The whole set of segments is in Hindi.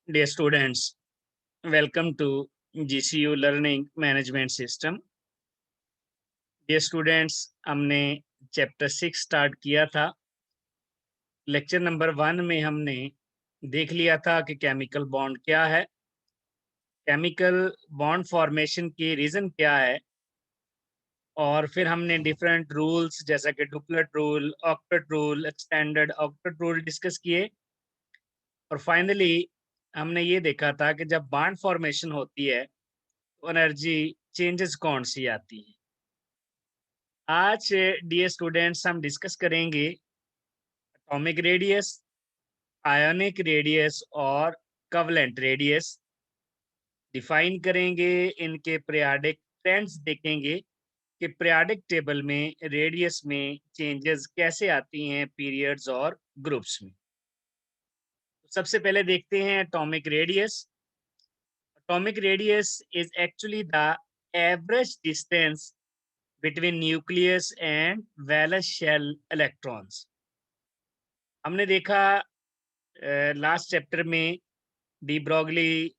Dear students, welcome to GCU Learning Management System. Dear students, हमने चैप्टर 6 स्टार्ट किया था। लेक्चर नंबर 1 में हमने देख लिया था कि केमिकल बॉन्ड क्या है, केमिकल बॉन्ड फॉर्मेशन की रीज़न क्या है, और फिर हमने डिफरेंट रूल्स जैसा कि duplet rule, octet rule, extended octet rule discuss किए। और फाइनली हमने ये देखा था कि जब बॉन्ड फॉर्मेशन होती है तो एनर्जी चेंजेस कौन सी आती है। आज डियर स्टूडेंट्स हम डिस्कस करेंगे एटॉमिक रेडियस, आयोनिक रेडियस और कवलेंट रेडियस। डिफाइन करेंगे, इनके पीरियोडिक ट्रेंड्स देखेंगे कि पीरियोडिक टेबल में रेडियस में चेंजेस कैसे आती हैं पीरियड्स और ग्रुप्स में। तो सबसे पहले देखते हैं atomic radius. Atomic radius is actually the average distance between nucleus and valence shell electrons. हमने देखा लास्ट चैप्टर में डी ब्रॉगली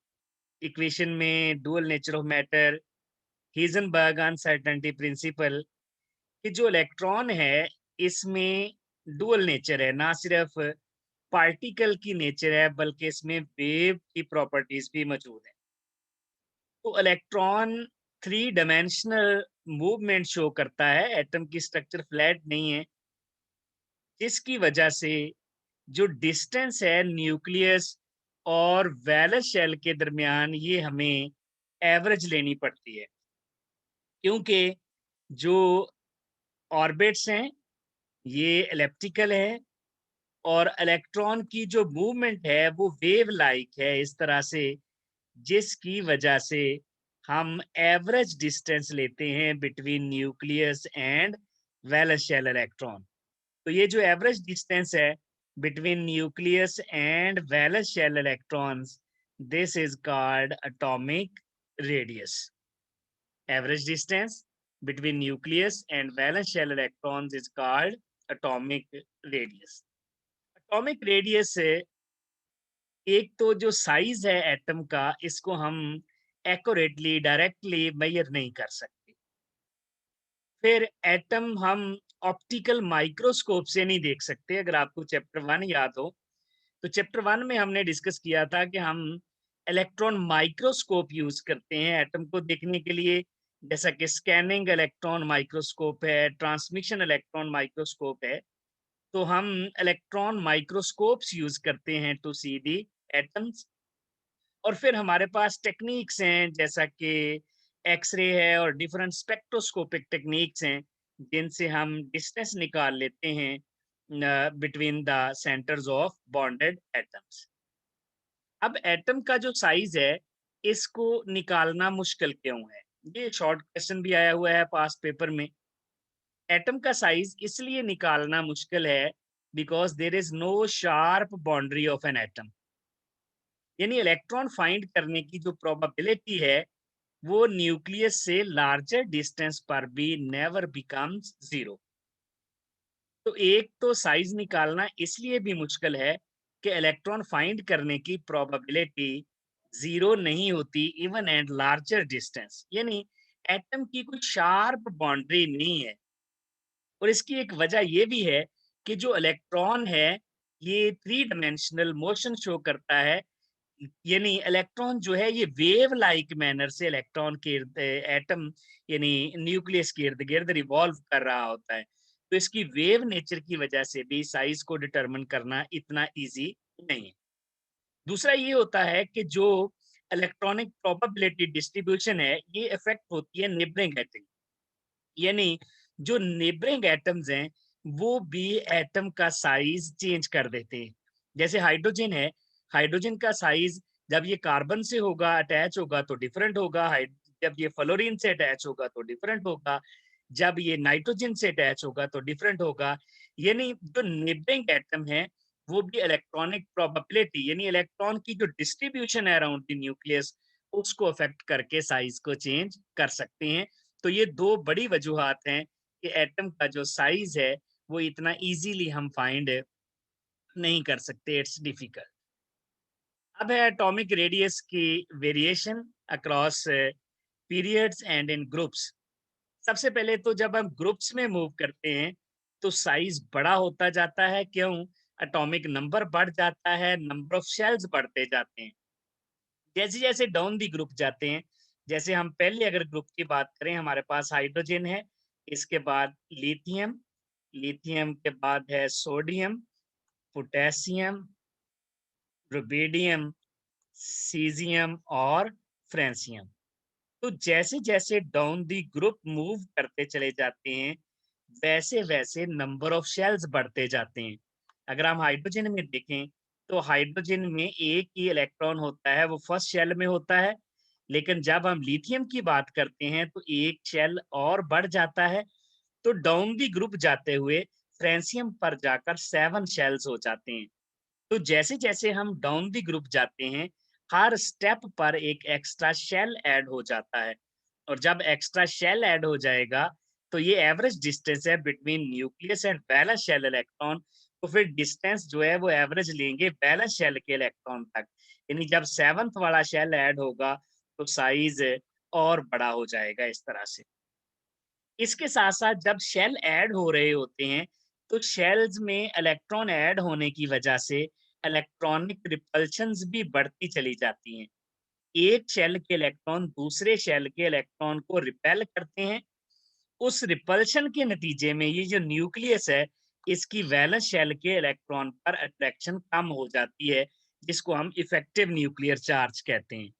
इक्वेशन में dual nature of matter, Heisenberg uncertainty principle, कि जो इलेक्ट्रॉन है इसमें डुअल नेचर है, ना सिर्फ पार्टिकल की नेचर है बल्कि इसमें वेव की प्रॉपर्टीज भी मौजूद है। तो electron three dimensional movement show करता है, एटम की स्ट्रक्चर फ्लैट नहीं है, जिसकी वजह से जो डिस्टेंस है न्यूक्लियस और वैलेंस शेल के दरमियान ये हमें एवरेज लेनी पड़ती है, क्योंकि जो ऑर्बिट्स हैं ये एलिप्टिकल है और इलेक्ट्रॉन की जो मूवमेंट है वो वेव लाइक है इस तरह से, जिसकी वजह से हम एवरेज डिस्टेंस लेते हैं between nucleus and valence shell electron. तो ये जो एवरेज डिस्टेंस है between nucleus and valence shell electrons, this is called atomic radius. Average distance between nucleus and valence shell electrons is called atomic radius. Atomic radius से एक तो जो साइज है एटम का, इसको हम एक्यूरेटली डायरेक्टली मेजर नहीं कर सकते। फिर एटम हम ऑप्टिकल माइक्रोस्कोप से नहीं देख सकते। अगर आपको चैप्टर 1 याद हो तो चैप्टर 1 में हमने डिस्कस किया था कि हम इलेक्ट्रॉन माइक्रोस्कोप यूज करते हैं एटम को देखने के लिए, जैसा कि स्कैनिंग इलेक्ट्रॉन माइक्रोस्कोप है, ट्रांसमिशन इलेक्ट्रॉन माइक्रोस्कोप है। तो हम इलेक्ट्रॉन माइक्रोस्कोप्स यूज करते हैं टू सी दी एटम्स। और फिर हमारे पास टेक्निक्स हैं जैसा कि एक्सरे है और डिफरेंट स्पेक्ट्रोस्कोपिक टेक्निक्स हैं जिनसे हम डिस्टेंस निकाल लेते हैं between the centres of bonded atoms. अब एटम का जो साइज है इसको निकालना मुश्किल क्यों है? ये शॉर्ट क्वेश्चन भी आया हुआ है पास्ट पेपर में। एटम का साइज इसलिए निकालना मुश्किल है because there is no sharp boundary of an atom. यानी इलेक्ट्रॉन फाइंड करने की जो प्रोबेबिलिटी है वो न्यूक्लियस से लार्जर डिस्टेंस पर भी नेवर बिकम्स जीरो। तो एक तो साइज निकालना इसलिए भी मुश्किल है कि इलेक्ट्रॉन फाइंड करने की प्रोबेबिलिटी जीरो नहीं होती इवन एट लार्जर डिस्टेंस। यानी एटम की कोई शार्प बाउंड्री नहीं है। और इसकी एक वजह यह भी है कि जो इलेक्ट्रॉन है ये थ्री डायमेंशनल मोशन शो करता है। यानी इलेक्ट्रॉन जो है ये वेव लाइक मैनर से इलेक्ट्रॉन के एटम यानी न्यूक्लियस के इर्द गिर्द रिवॉल्व कर रहा होता है। तो इसकी वेव नेचर की वजह से भी साइज को डिटरमिन करना इतना इजी नहीं है। दूसरा ये होता है कि जो इलेक्ट्रॉनिक प्रोबेबिलिटी डिस्ट्रीब्यूशन है ये इफेक्ट होती है नेबरिंग एटम। यानी जो नेबरिंग एटम्स हैं वो भी एटम का साइज चेंज कर देते हैं। जैसे हाइड्रोजन है, हाइड्रोजन का साइज जब ये कार्बन से होगा अटैच होगा तो डिफरेंट होगा, जब ये फ्लोरीन से अटैच होगा तो डिफरेंट होगा, जब ये नाइट्रोजन से अटैच होगा तो डिफरेंट होगा। यानी जो नेबरिंग एटम है वो भी इलेक्ट्रॉनिक प्रोबेबिलिटी यानी इलेक्ट्रॉन की जो डिस्ट्रीब्यूशन है अराउंड द न्यूक्लियस उसको अफेक्ट करके साइज को चेंज कर सकते हैं। तो ये दो बड़ी वजूहात हैं कि एटम का जो साइज है वो इतना इजीली हम फाइंड नहीं कर सकते, इट्स डिफिकल्ट। अब है एटॉमिक रेडियस की variation across periods and in groups. सबसे पहले तो जब हम ग्रुप्स में मूव करते हैं तो साइज बड़ा होता जाता है। क्यों? एटॉमिक नंबर बढ़ जाता है, नंबर ऑफ शेल्स बढ़ते जाते हैं। जैसे जैसे डाउन दी ग्रुप जाते हैं, जैसे हम पहले अगर ग्रुप की बात करें, हमारे पास हाइड्रोजन है, इसके बाद लिथियम, लिथियम के बाद है सोडियम, पोटेशियम, रुबिडियम, सीजियम और फ्रेंसियम। तो जैसे जैसे डाउन दी ग्रुप मूव करते चले जाते हैं, वैसे वैसे नंबर ऑफ शेल्स बढ़ते जाते हैं। अगर हम हाइड्रोजन में देखें तो हाइड्रोजन में एक ही इलेक्ट्रॉन होता है, वो फर्स्ट शेल में होता है। लेकिन जब हम लिथियम की बात करते हैं तो एक शेल और बढ़ जाता है। तो डाउन दी ग्रुप जाते हुए फ्रेंसियम पर जाकर 7 शेल्स हो जाते हैं। तो जैसे जैसे हम डाउन दी ग्रुप जाते हैं, हर स्टेप पर एक एक्स्ट्रा शेल ऐड हो जाता है। और जब एक्स्ट्रा शेल ऐड हो जाएगा तो ये एवरेज डिस्टेंस है between nucleus and valence shell electron. तो फिर डिस्टेंस जो है वो एवरेज लेंगे बैलेंस शेल के इलेक्ट्रॉन तक। यानी जब सेवंथ वाला शेल ऐड होगा तो साइज और बड़ा हो जाएगा इस तरह से। इसके साथ साथ जब शेल ऐड हो रहे होते हैं तो शेल्स में इलेक्ट्रॉन ऐड होने की वजह से इलेक्ट्रॉनिक रिपल्शंस भी बढ़ती चली जाती हैं। एक शेल के इलेक्ट्रॉन दूसरे शेल के इलेक्ट्रॉन को रिपेल करते हैं। उस रिपल्शन के नतीजे में ये जो न्यूक्लियस है, इसकी वैलेंस शेल के इलेक्ट्रॉन पर अट्रैक्शन कम हो जाती है, जिसको हम इफेक्टिव न्यूक्लियर चार्ज कहते हैं।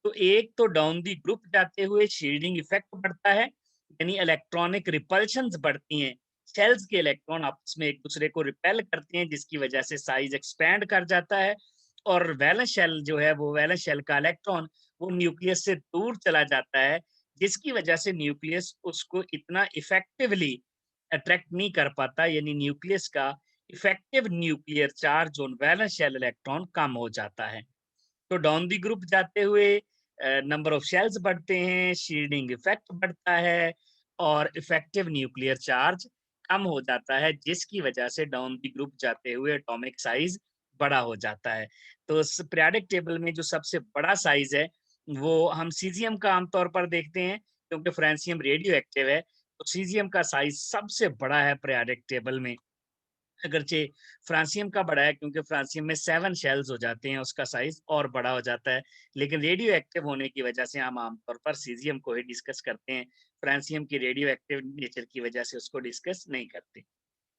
तो एक तो डाउन दी ग्रुप जाते हुए शील्डिंग इफेक्ट बढ़ता है, यानी इलेक्ट्रॉनिक रिपल्शंस बढ़ती हैं। शेल्स के इलेक्ट्रॉन आपस में एक दूसरे को रिपेल करते हैं, जिसकी वजह से साइज एक्सपैंड कर जाता है। और वैलेंस शेल जो है, वो वैलेंस शेल का इलेक्ट्रॉन वो न्यूक्लियस से दूर चला जाता है, जिसकी वजह से न्यूक्लियस उसको इतना इफेक्टिवली अट्रैक्ट नहीं कर पाता। यानी न्यूक्लियस का effective nuclear charge on valence shell electron कम हो जाता है। तो डाउन दी ग्रुप जाते हुए नंबर ऑफ शेल्स बढ़ते हैं, शील्डिंग इफेक्ट बढ़ता है और इफेक्टिव न्यूक्लियर चार्ज कम हो जाता है, जिसकी वजह से डाउन दी ग्रुप जाते हुए एटॉमिक साइज बड़ा हो जाता है। तो इस पीरियोडिक टेबल में जो सबसे बड़ा साइज है वो हम सीजियम का आमतौर पर देखते हैं, क्योंकि फ्रांसियम रेडियो एक्टिव है। तो सीजियम का साइज सबसे बड़ा है पीरियोडिक टेबल में। अगरचे फ्रांसियम का बड़ा है, क्योंकि फ्रांसियम में 7 शेल्स हो जाते हैं, उसका साइज और बड़ा हो जाता है। लेकिन रेडियो एक्टिव होने की वजह से हम आमतौर पर सीजियम को ही डिस्कस करते हैं। फ्रांसियम की रेडियो एक्टिव नेचर की वजह से उसको डिस्कस नहीं करते।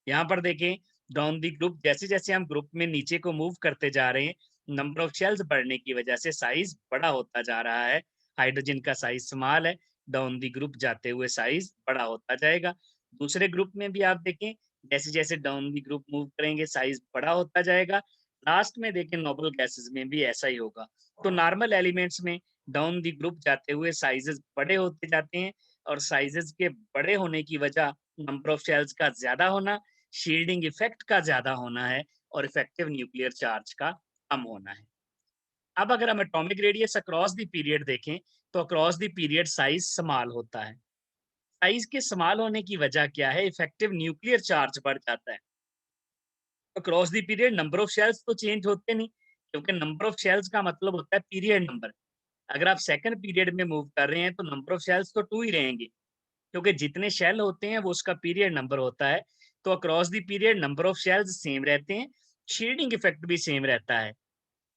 यहाँ पर देखें, डाउन दी ग्रुप जैसे जैसे हम ग्रुप में नीचे को मूव करते जा रहे हैं, नंबर ऑफ शेल्स बढ़ने की वजह से साइज बड़ा होता जा रहा है। हाइड्रोजन का साइज स्मॉल है, डाउन दी ग्रुप जाते हुए साइज बड़ा होता जाएगा। दूसरे ग्रुप में भी आप देखें, जैसे जैसे डाउन दी ग्रुप मूव करेंगे साइज बड़ा होता जाएगा। लास्ट में देखें, नोबल गैसेस में भी ऐसा ही होगा। तो नॉर्मल एलिमेंट्स में डाउन दी ग्रुप जाते हुए साइजेस बड़े होते जाते हैं। और साइजेस के बड़े होने की वजह नंबर ऑफ शेल्स का ज्यादा होना, शील्डिंग इफेक्ट का ज्यादा होना है और इफेक्टिव न्यूक्लियर चार्ज का कम होना है। अब अगर हम atomic radius across the period देखें तो across the period size small होता है। साइज के स्मॉल होने की वजह क्या है? इफेक्टिव न्यूक्लियर चार्ज बढ़ जाता है। Across the period number of shells तो चेंज होते नहीं, क्योंकि नंबर ऑफ शेल्स का मतलब होता है पीरियड नंबर। अगर आप सेकंड पीरियड में मूव कर रहे हैं तो नंबर ऑफ शेल्स तो 2 ही रहेंगे, क्योंकि जितने शेल होते हैं वो उसका पीरियड नंबर होता है। तो across the period number of shells same रहते हैं, शील्डिंग इफेक्ट भी सेम रहता है।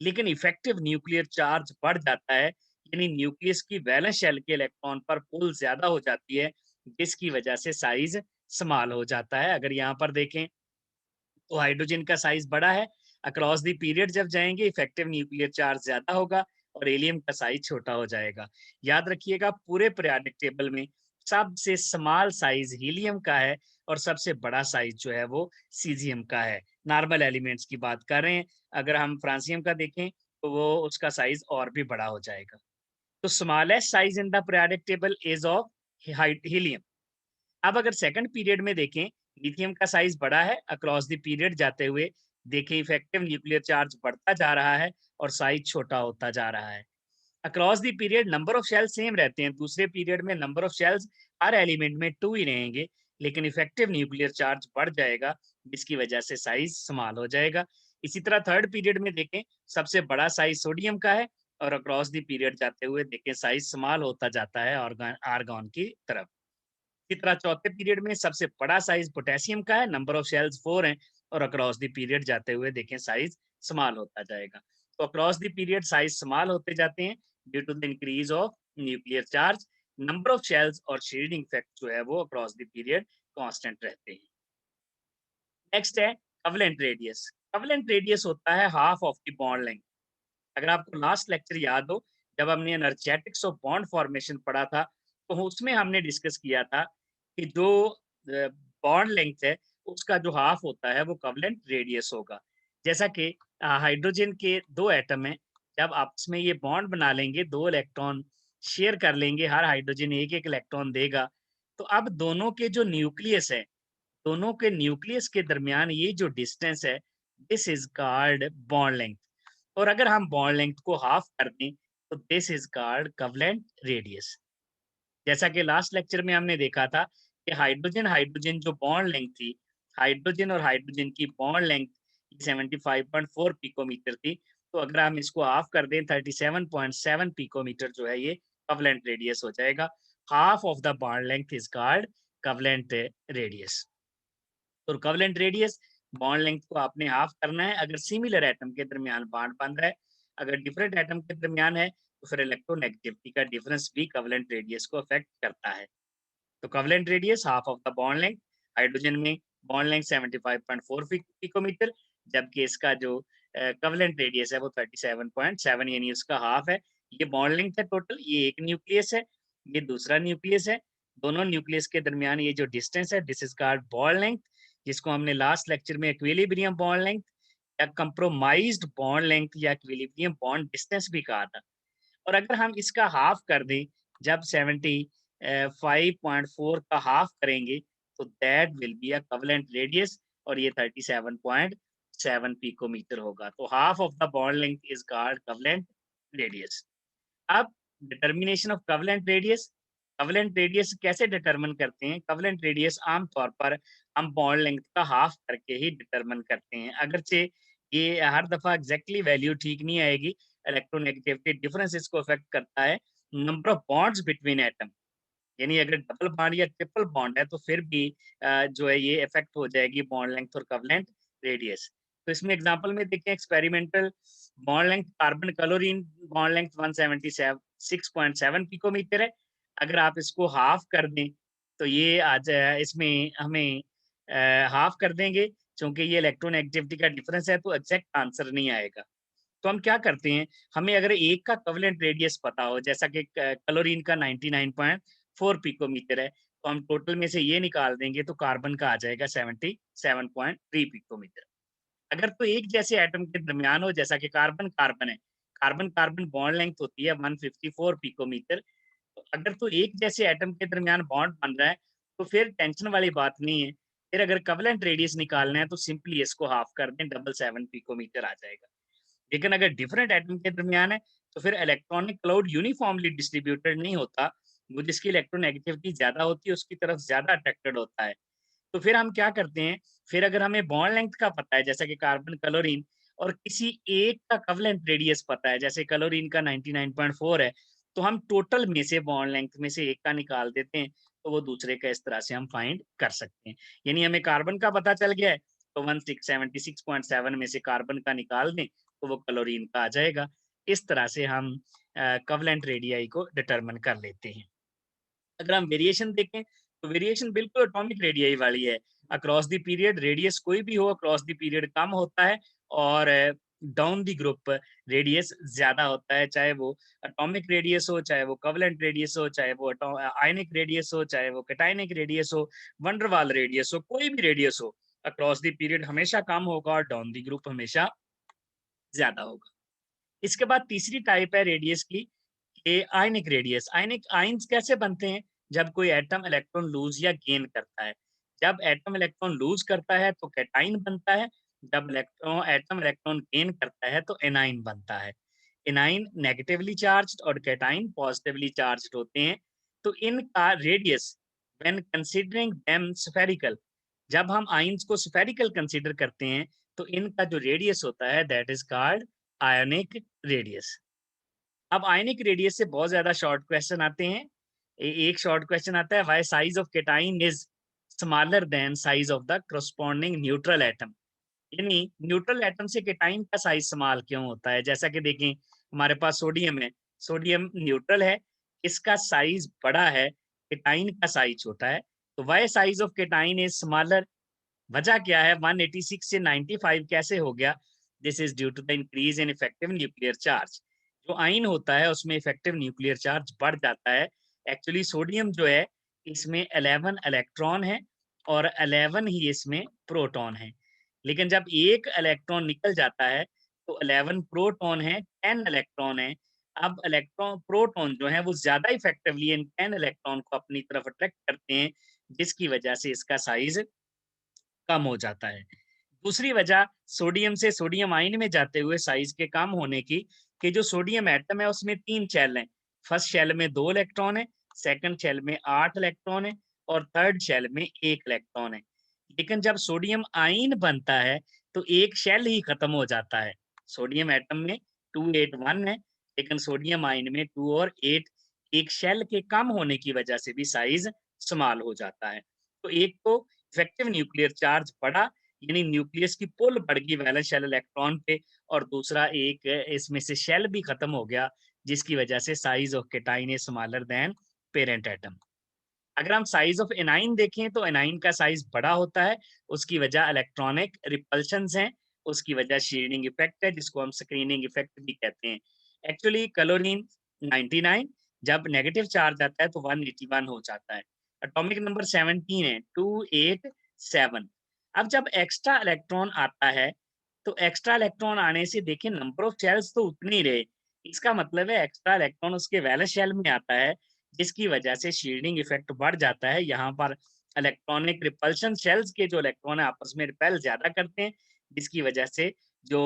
लेकिन इफेक्टिव न्यूक्लियर चार्ज बढ़ जाता है, यानी न्यूक्लियस की वैलेंस शेल के इलेक्ट्रॉन पर पुल ज्यादा हो जाती है, जिसकी वजह से साइज स्मॉल हो जाता है। अगर यहाँ पर देखें तो हाइड्रोजन का साइज बड़ा है, अक्रॉस द पीरियड जब जाएंगे इफेक्टिव न्यूक्लियर चार्ज ज्यादा होगा और हीलियम का साइज छोटा हो जाएगा। याद रखिएगा, पूरे पीरियोडिक टेबल में सबसे स्मॉल साइज हीलियम का है और सबसे बड़ा साइज जो है वो सीजियम का है। नॉर्मल एलिमेंट्स की बात कर रहे हैं। अगर हम फ्रांसियम का देखें तो वो उसका साइज और भी बड़ा हो जाएगा। तो smallest size in the periodic table is of helium. अब अगर सेकंड पीरियड में देखें, लिथियम का साइज बड़ा है, अक्रॉस द पीरियड जाते हुए देखें इफेक्टिव न्यूक्लियर चार्ज बढ़ता जा रहा है और साइज छोटा होता जा रहा है। Across the period number of shells same रहते हैं। दूसरे पीरियड में number of shells her element में 2 ही रहेंगे, लेकिन इफेक्टिव न्यूक्लियर चार्ज बढ़ जाएगा, जिसकी वजह से साइज स्मॉल हो जाएगा। इसी तरह थर्ड पीरियड में देखें सबसे बड़ा साइज सोडियम का है और अक्रॉस द पीरियड जाते हुए देखें साइज स्मॉल होता जाता है आर्गन की तरफ। इसी तरह चौथे पीरियड में सबसे बड़ा साइज पोटेशियम का है, नंबर ऑफ शेल्स 4 हैं और अक्रॉस द पीरियड जाते हुए देखें साइज स्मॉल होता जाएगा। तो across the period size small होते जाते हैं due to the increase of nuclear charge, number of shells और शील्डिंग इफेक्ट जो है वो अक्रॉस द पीरियड कांस्टेंट रहते हैं। नेक्स्ट है कवलेंट रेडियस। कवलेंट रेडियस होता है half of the bond length. अगर आपको लास्ट लेक्चर याद हो जब हमने एनर्जेटिक्स ऑफ बॉन्ड फॉर्मेशन पढ़ा था तो उसमें हमने डिस्कस किया था कि जो बॉन्ड लेंथ है उसका जो हाफ होता है वो कवलेंट रेडियस होगा। जैसा कि हाइड्रोजन के दो एटम हैं, जब आपस में ये बॉन्ड बना लेंगे, दो इलेक्ट्रॉन शेयर कर लेंगे, हर हाइड्रोजन एक एक इलेक्ट्रॉन देगा, तो अब दोनों के जो न्यूक्लियस है, दोनों के न्यूक्लियस के दरमियान ये जो डिस्टेंस है, this is called bond length. और अगर हम बॉन्ड लेंथ को हाफ कर दें तो this is called covalent radius. जैसा कि लास्ट लेक्चर में हमने देखा था कि हाइड्रोजन हाइड्रोजन जो बॉन्ड लेंथ थी, हाइड्रोजन और हाइड्रोजन की बॉन्ड लेंथ 75.4 पिकोमीटर थी। तो अगर हम इसको हाफ कर दें 37.7 पिकोमीटर जो है ये कवलेंट रेडियस हो जाएगा। Half of the bond length is called covalent radius. तो कवलेंट रेडियस बॉन्ड लेंथ को आपने हाफ करना है अगर सिमिलर एटम के दरमियान बॉन्ड बन रहा है। अगर डिफरेंट एटम के दरमियान है तो फिर इलेक्ट्रोनेगेटिविटी का डिफरेंस भी कवलेंट रेडियस को अफेक्ट करता है। तो covalent radius half of the bond length. Hydrogen में बॉन्ड लेंथ 75.4 पिकोमीटर, जबकि इसका जो कवलेंट रेडियस है वो 37.7 यानी उसका हाफ है। ये बॉन्ड लेंथ है टोटल, ये एक न्यूक्लियस है, ये दूसरा न्यूक्लियस है। दोनों न्यूक्लियस के दरमियान ये जो डिस्टेंस है this is called bond length, जिसको हमने लास्ट लेक्चर में इक्विलिब्रियम बॉन्ड लेंथ या कंप्रोमाइज्ड बॉन्ड लेंथ या इक्विलिब्रियम बॉन्ड डिस्टेंस भी कहा था। और अगर हम इसका हाफ कर दें, जब 75.4 का हाफ करेंगे तो that will be a covalent radius और ये 37.7 पिकोमीटर होगा। तो half of the bond length is called covalent radius. अब determination of covalent radius. Covalent radius कैसे डिटरमिन करते हैं? कवलेंट रेडियस आमतौर पर हम बॉन्ड लेंथ का हाफ करके ही डिटरमिन करते हैं। अगरचे ये हर दफा एग्जैक्टली वैल्यू ठीक नहीं आएगी, इलेक्ट्रोनेगेटिविटी डिफरेंस इसको अफेक्ट करता है। Number of bonds between atom, यानी अगर डबल बॉन्ड या ट्रिपल बॉन्ड है तो फिर भी जो है ये इफेक्ट हो जाएगी बॉन्ड लेंथ और कवलेंट रेडियस। तो इसमें एग्जांपल में देखें, experimental bond length carbon chlorine bond length 176.7 picometer है। अगर आप इसको हाफ कर दें तो ये आ जाए, इसमें हमें हाफ कर देंगे क्योंकि ये इलेक्ट्रोनेगेटिविटी का डिफरेंस है तो एग्जैक्ट आंसर नहीं आएगा। तो हम क्या करते हैं, हमें अगर एक का कवलेंट रेडियस पता हो, जैसा कि क्लोरीन का 99.4 पिकोमीटर है, तो हम टोटल में से ये निकाल देंगे तो कार्बन का आ जाएगा 77.3 पिकोमीटर। अगर तो एक जैसे एटम के दरमियान हो, जैसा कि कार्बन कार्बन है, कार्बन कार्बन बॉन्ड लेंथ होती है 154 पिकोमीटर। तो अगर तो एक जैसे एटम के दरमियान बॉन्ड बन रहा है तो फिर टेंशन वाली बात नहीं है। फिर अगर कवलेंट रेडियस निकालना है तो सिंपली इसको हाफ कर दें, 77 पिकोमीटर आ जाएगा। लेकिन अगर डिफरेंट एटम के दरमियान है तो फिर इलेक्ट्रॉनिक क्लाउड यूनिफॉर्मली डिस्ट्रीब्यूटेड नहीं होता, वो जिसकी इलेक्ट्रोनेगेटिविटी ज्यादा होती है उसकी तरफ ज्यादा अट्रैक्टेड होता है। तो फिर हम क्या करते हैं, फिर अगर हमें बॉन्ड लेंथ का पता है जैसा कि कार्बन क्लोरीन, और किसी एक का कवलेंट रेडियस पता है जैसे क्लोरीन का 99.4 है, तो हम टोटल में से बॉन्ड लेंथ में से एक का निकाल देते हैं तो वो दूसरे का इस तरह से हम फाइंड कर सकते हैं। यानी हमें कार्बन का पता चल गया है तो 176.7 में से कार्बन का निकाल दें तो वो क्लोरीन का आ जाएगा। इस तरह से हम कवलेंट रेडियाई को डिटरमिन कर लेते हैं। अगर हम वेरिएशन देखें तो वेरिएशन बिल्कुल एटॉमिक रेडियाई वाली है। अक्रॉस द पीरियड रेडियस कोई भी हो, अक्रॉस द पीरियड कम होता है और डाउन द ग्रुप रेडियस ज्यादा होता है, चाहे वो एटॉमिक रेडियस हो, चाहे वो कवलेंट रेडियस हो, चाहे वो आयनिक रेडियस हो, चाहे वो कैटायनिक रेडियस हो, वंडरवाल रेडियस हो, कोई भी रेडियस हो, अक्रॉस द पीरियड हमेशा कम होगा और डाउन द ग्रुप हमेशा ज्यादा होगा। इसके बाद तीसरी टाइप है रेडियस की, ये आयनिक रेडियस। आयनिक आयंस कैसे बनते हैं? जब कोई एटम इलेक्ट्रॉन लूज या गेन करता है। जब एटम इलेक्ट्रॉन लूज करता है तो कैटाइन बनता है, जब एटम इलेक्ट्रॉन गेन करता है तो एनाइन बनता है। एनाइन नेगेटिवली चार्ज्ड और कैटाइन पॉजिटिवली चार्ज्ड होते हैं। तो इनका radius when considering them spherical, जब हम आयंस को स्फेरिकल कंसीडर करते हैं तो इनका जो रेडियस होता है that is called ionic radius. अब आयनिक रेडियस से बहुत ज्यादा शॉर्ट क्वेश्चन आते हैं। एक शॉर्ट क्वेश्चन आता है, why size of cation is smaller than size of the corresponding neutral atom. यानी न्यूट्रल एटम से केटाइन का साइज स्मॉल क्यों होता है? जैसा कि देखें, हमारे पास सोडियम है, सोडियम न्यूट्रल है, इसका साइज बड़ा है, केटाइन का साइज छोटा है। तो why size of cation is smaller, वजह क्या है? 186 से 95 कैसे हो गया? This is due to the increase in effective nuclear charge. जो आयन होता है उसमें इफेक्टिव न्यूक्लियर चार्ज बढ़ जाता है। एक्चुअली सोडियम जो है इसमें 11 इलेक्ट्रॉन है और 11 ही इसमें प्रोटॉन है। लेकिन जब एक इलेक्ट्रॉन निकल जाता है तो 11 प्रोटॉन है, 10 इलेक्ट्रॉन है। अब इलेक्ट्रॉन प्रोटॉन जो है वो ज्यादा इफेक्टिवली इन 10 इलेक्ट्रॉन को अपनी तरफ अट्रैक्ट करते हैं, जिसकी वजह से इसका साइज कम हो जाता है। दूसरी वजह सोडियम से सोडियम आयन में जाते हुए साइज के कम होने की, कि जो सोडियम एटम है उसमें 3 शेल हैं। फर्स्ट शेल में 2 इलेक्ट्रॉन है, सेकंड शेल में 8 इलेक्ट्रॉन है और थर्ड शेल में 1 इलेक्ट्रॉन है। लेकिन जब सोडियम आयन बनता है तो एक शेल ही खत्म हो जाता है। सोडियम एटम में 281 है, लेकिन सोडियम आयन में 2 और 8, एक शेल के कम होने की वजह से भी साइज स्मॉल हो जाता है। तो एक तो इफेक्टिव न्यूक्लियर चार्ज बढ़ा, यानी न्यूक्लियस की पुल बढ़ गई वैलेंस शेल इलेक्ट्रॉन पे, और दूसरा एक इसमें से शेल भी खत्म हो गया, जिसकी वजह से size of cation is smaller than parent atom. अगर हम साइज ऑफ एनाइन देखें तो एनाइन का साइज बड़ा होता है, उसकी वजह इलेक्ट्रॉनिक रिपल्शंस हैं, उसकी वजह शील्डिंग इफेक्ट है, जिसको हम स्क्रीनिंग इफेक्ट भी कहते हैं। एक्चुअली क्लोरीन 99, जब नेगेटिव चार्ज आता है तो 181 हो जाता है। एटॉमिक नंबर 17 है, 287। अब जब एक्स्ट्रा इलेक्ट्रॉन आता है तो एक्स्ट्रा इलेक्ट्रॉन आने से देखिए नंबर ऑफ शेल्स तो उतने ही रहे, इसका मतलब है एक्स्ट्रा इलेक्ट्रॉन उसके वैलेंस शेल में आता है, जिसकी वजह से शील्डिंग इफेक्ट बढ़ जाता है। यहाँ पर इलेक्ट्रॉनिक रिपल्शन शेल्स के जो इलेक्ट्रॉन है आपस में रिपेल ज्यादा करते हैं, जिसकी वजह से जो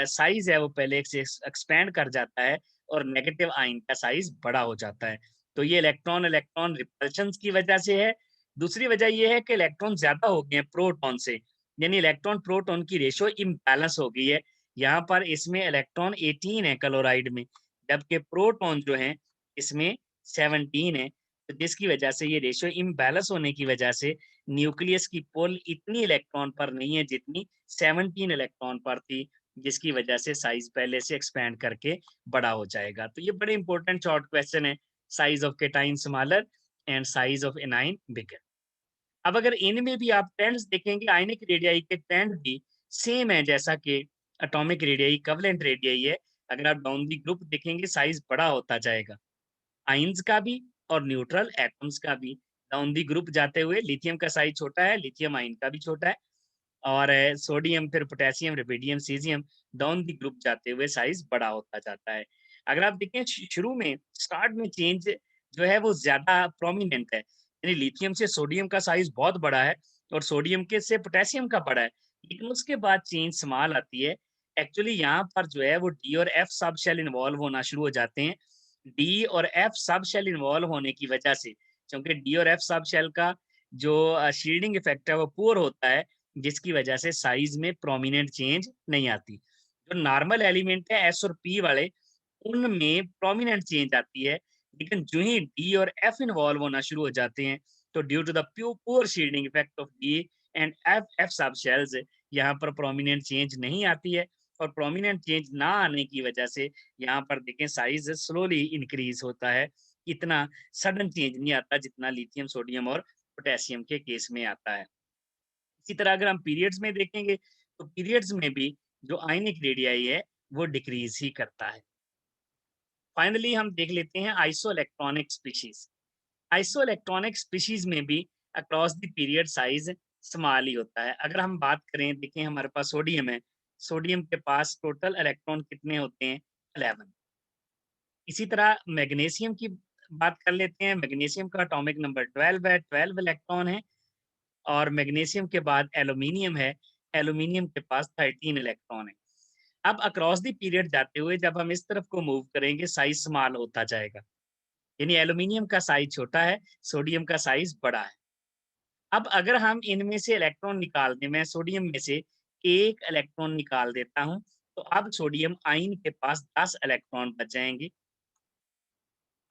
साइज है वो पहले से एक्सपेंड कर जाता है और नेगेटिव आयन का साइज बड़ा हो जाता है। तो ये इलेक्ट्रॉन इलेक्ट्रॉन रिपल्शन की वजह से है। दूसरी वजह ये है कि इलेक्ट्रॉन ज्यादा हो गए हैं प्रोटॉन से, यानी इलेक्ट्रॉन प्रोटॉन की रेशियो इम्बैलेंस हो गई है। यहाँ पर इसमें इलेक्ट्रॉन 18 है क्लोराइड में, जबकि प्रोटॉन जो है इसमें 17 है। तो जिसकी वजह से ये रेशियो इम्बैलेंस होने की वजह से न्यूक्लियस की पुल इतनी इलेक्ट्रॉन पर नहीं है जितनी 17 इलेक्ट्रॉन पर थी, जिसकी वजह से साइज पहले से एक्सपैंड करके बड़ा हो जाएगा। तो ये बड़े इंपॉर्टेंट शॉर्ट क्वेश्चन है, size of cation smaller and size of anion bigger. अब अगर इनमें भी आप ट्रेंड्स देखेंगे, आयनिक रेडियाई के ट्रेंड भी सेम है जैसा कि एटॉमिक रेडियाई कवलेंट रेडियाई है। अगर आप डाउन दी ग्रुप देखेंगे साइज बड़ा होता जाएगा, आइंस का भी और न्यूट्रल एटम्स का भी। डाउन दी ग्रुप जाते हुए लिथियम का साइज छोटा है, लिथियम आयन का भी छोटा है, और सोडियम, फिर potassium, rubidium, caesium, down the group जाते हुए साइज बड़ा होता जाता है। अगर आप देखें शुरू में स्टार्ट में चेंज जो है वो ज्यादा प्रोमिनेंट है, यानी लिथियम से सोडियम का साइज बहुत बड़ा है और सोडियम के से पोटेशियम का बड़ा है, लेकिन उसके बाद चेंज स्मॉल आती है। एक्चुअली यहाँ पर जो है वो डी और एफ सब शेल इन्वॉल्व होना शुरू हो जाते हैं। डी और एफ सब शेल इन्वॉल्व होने की वजह से, क्योंकि डी और एफ सब शेल का जो शील्डिंग इफेक्ट है वो पुअर होता है, जिसकी वजह से साइज में प्रोमिनेंट चेंज नहीं आती। जो नॉर्मल एलिमेंट है एस और पी वाले, उनमें प्रोमिनेंट चेंज आती है। लेकिन जो ही डी और एफ इन्वॉल्व होना शुरू हो जाते हैं तो due to the poor shielding effect of D and F F sub shells, यहाँ पर प्रोमिनेंट चेंज नहीं आती है। और प्रोमिनेंट चेंज ना आने की वजह से यहाँ पर देखें साइज स्लोली इंक्रीज होता है, इतना सडन चेंज नहीं आता जितना लिथियम, सोडियम और पोटेशियम के केस में आता है। इसी तरह अगर हम पीरियड्स में देखेंगे तो पीरियड्स में भी जो आयनिक रेडियाई है वो डिक्रीज ही करता है। फाइनली हम देख लेते हैं iso electronic species. Isoelectronic species में भी across the period size small ही होता है। अगर हम बात करें, देखें हमारे पास सोडियम है, सोडियम के पास टोटल इलेक्ट्रॉन कितने होते हैं? 11। इसी तरह मैग्नीशियम की बात कर लेते हैं, मैग्नीशियम का एटॉमिक नंबर 12 है, 12 इलेक्ट्रॉन है। और मैग्नीशियम के बाद एल्यूमिनियम है, एल्यूमिनियम के पास 13 इलेक्ट्रॉन है। अब अक्रॉस द पीरियड जाते हुए जब हम इस तरफ को मूव करेंगे साइज स्मॉल होता जाएगा, यानी एल्यूमिनियम का साइज छोटा है, सोडियम का साइज बड़ा है। अब अगर हम इनमें से इलेक्ट्रॉन निकाल दें, मैं सोडियम में से 1 इलेक्ट्रॉन निकाल देता हूँ, तो अब सोडियम आयन के पास 10 इलेक्ट्रॉन बच जाएंगे।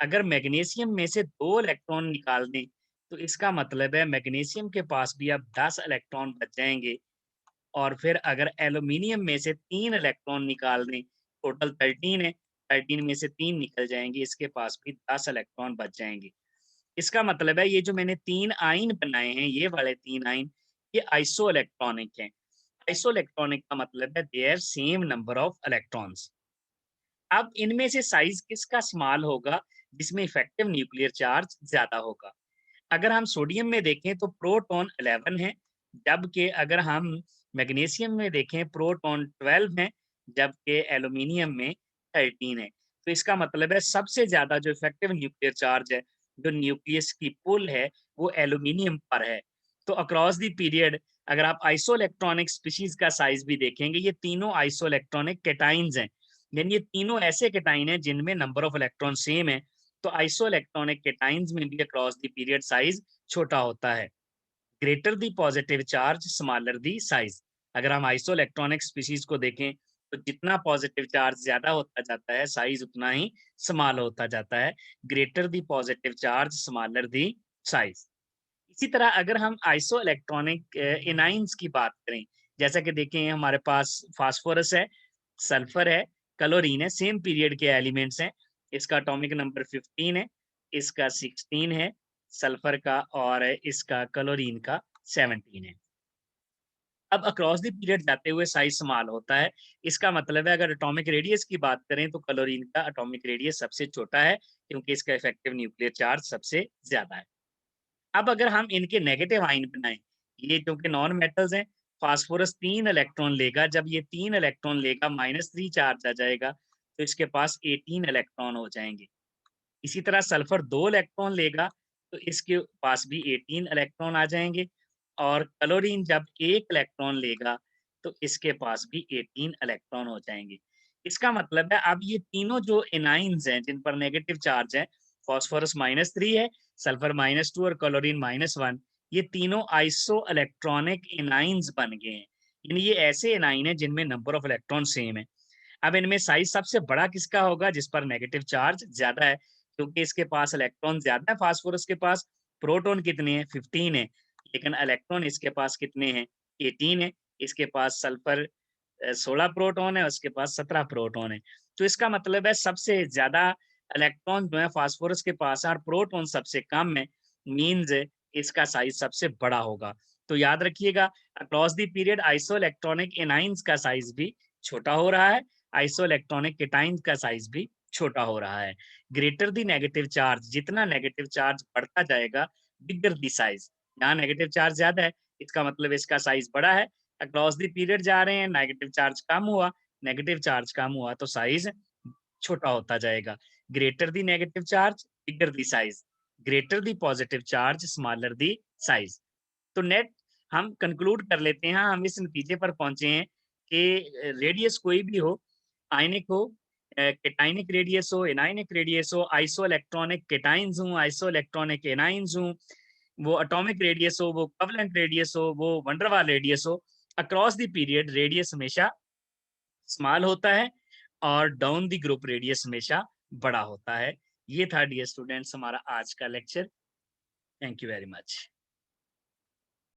अगर मैग्नीशियम में से 2 इलेक्ट्रॉन निकाल दें, तो इसका मतलब है मैग्नीशियम के पास भी अब 10 इलेक्ट्रॉन बच जाएंगे। और फिर अगर एल्यूमीनियम में से 3 इलेक्ट्रॉन निकाल दें, टोटल 13 है, 13 में से 3 निकल जाएंगे, इसके पास भी 10 इलेक्ट्रॉन बच जाएंगे। इसका मतलब है ये जो मैंने 3 आयन बनाए हैं, ये वाले 3 आयन, ये आइसो इलेक्ट्रॉनिक हैं। आइसो इलेक्ट्रॉनिक का मतलब है their same number of electrons. अब इनमें से साइज किसका स्मॉल होगा, जिसमें इफेक्टिव न्यूक्लियर चार्ज ज्यादा होगा। अगर हम सोडियम में देखें तो प्रोटॉन 11 है, जबकि अगर हम मैग्नीशियम में देखें प्रोटॉन 12 है, जबकि एल्यूमिनियम में 13 है। तो इसका मतलब है सबसे ज्यादा जो इफेक्टिव न्यूक्लियर चार्ज है, जो न्यूक्लियस की पुल है, वो एल्यूमिनियम पर है। तो अक्रॉस द पीरियड अगर आप आइसोइलेक्ट्रॉनिक स्पीशीज का साइज भी देखेंगे, ये तीनों आइसोइलेक्ट्रॉनिक कैटाइंस हैं, यानी ये तीनों ऐसे कैटाइन हैं जिनमें नंबर ऑफ इलेक्ट्रॉन सेम है। तो आइसोइलेक्ट्रॉनिक कैटाइन्स में भी अक्रॉस द पीरियड साइज छोटा होता है। Greater the positive charge smaller the size. अगर हम आइसोइलेक्ट्रॉनिक स्पीशीज को देखें, तो जितना पॉजिटिव चार्ज ज्यादा होता जाता है, साइज उतना ही स्मॉल होता जाता है। Greater the positive charge smaller the size. इसी तरह अगर हम आइसोइलेक्ट्रॉनिक एनाइंस की बात करें, जैसा कि देखें हमारे पास फास्फोरस है, सल्फर है, क्लोरीन है, सेम पीरियड के एलिमेंट्स हैं। इसका एटॉमिक नंबर 15 है, इसका 16 है सल्फर का, और इसका क्लोरीन का 17 है। अब अक्रॉस द पीरियड जाते हुए साइज स्मॉल होता है। इसका मतलब है अगर एटॉमिक रेडियस की बात करें तो क्लोरीन का एटॉमिक रेडियस सबसे छोटा है, क्योंकि इसका इफेक्टिव न्यूक्लियर चार्ज सबसे ज्यादा है। अब अगर हम इनके नेगेटिव आयन बनाएं, ये क्योंकि नॉन मेटल्स हैं, फास्फोरस 3 इलेक्ट्रॉन लेगा, जब ये 3 इलेक्ट्रॉन लेगा -3 चार्ज आ जाएगा, तो इसके पास 18 इलेक्ट्रॉन हो जाएंगे। इसी तरह सल्फर 2 इलेक्ट्रॉन लेगा, तो इसके पास भी 18 इलेक्ट्रॉन आ जाएंगे। और क्लोरीन जब 1 इलेक्ट्रॉन लेगा, तो इसके पास भी 18 इलेक्ट्रॉन हो जाएंगे। इसका मतलब है अब ये तीनों जो एनाइंस हैं जिन पर नेगेटिव चार्ज है, फास्फोरस -3 है, सल्फर -2 और क्लोरीन -1, ये तीनों आइसो इलेक्ट्रॉनिक एनाइंस बन गए हैं। यानी ये ऐसे एनाइन है जिनमें नंबर ऑफ इलेक्ट्रॉन सेम है। अब इनमें साइज सबसे बड़ा किसका होगा, जिस पर नेगेटिव चार्ज ज्यादा है, क्योंकि इसके पास इलेक्ट्रॉन ज्यादा है। फास्फोरस के पास प्रोटॉन कितने हैं, 15 है, लेकिन इलेक्ट्रॉन इसके पास कितने हैं, 18 है। इसके पास सल्फर 16 प्रोटॉन है, उसके पास 17 प्रोटॉन है। तो इसका मतलब है सबसे ज्यादा इलेक्ट्रॉन जो है फास्फोरस के पास है और प्रोटॉन सबसे कम है, मींस इसका साइज सबसे बड़ा होगा। तो याद रखिएगा, across the period iso electronic anions का साइज भी छोटा हो रहा है, आइसो इलेक्ट्रॉनिक केटाइंस का साइज भी छोटा हो रहा है। ग्रेटर द नेगेटिव चार्ज, जितना नेगेटिव चार्ज बढ़ता जाएगा, बिगर द साइज। यहाँ नेगेटिव चार्ज ज्यादा है, इसका मतलब इसका साइज बड़ा है। अक्रॉस द पीरियड जा रहे हैं, नेगेटिव चार्ज कम हुआ, नेगेटिव चार्ज कम हुआ तो साइज छोटा होता जाएगा। Greater the negative charge, bigger the size. Greater the positive charge, smaller the size. तो नेट हम कंक्लूड कर लेते हैं, हम इस नतीजे पर पहुंचे हैं कि रेडियस कोई भी हो, आयनिक हो, केटाइनिक रेडियस हो, एनाइनिक रेडियस हो, आइसो इलेक्ट्रॉनिक केटाइंस हो, आइसो इलेक्ट्रॉनिक एनाइंस हो, वो एटॉमिक रेडियस हो, वो कोवलेंट रेडियस हो, वो वंडरवाल रेडियस हो, अक्रॉस द पीरियड रेडियस हमेशा स्मॉल होता है और डाउन द ग्रुप रेडियस हमेशा बड़ा होता है। ये था डियर स्टूडेंट्स हमारा आज का lecture. Thank you very much.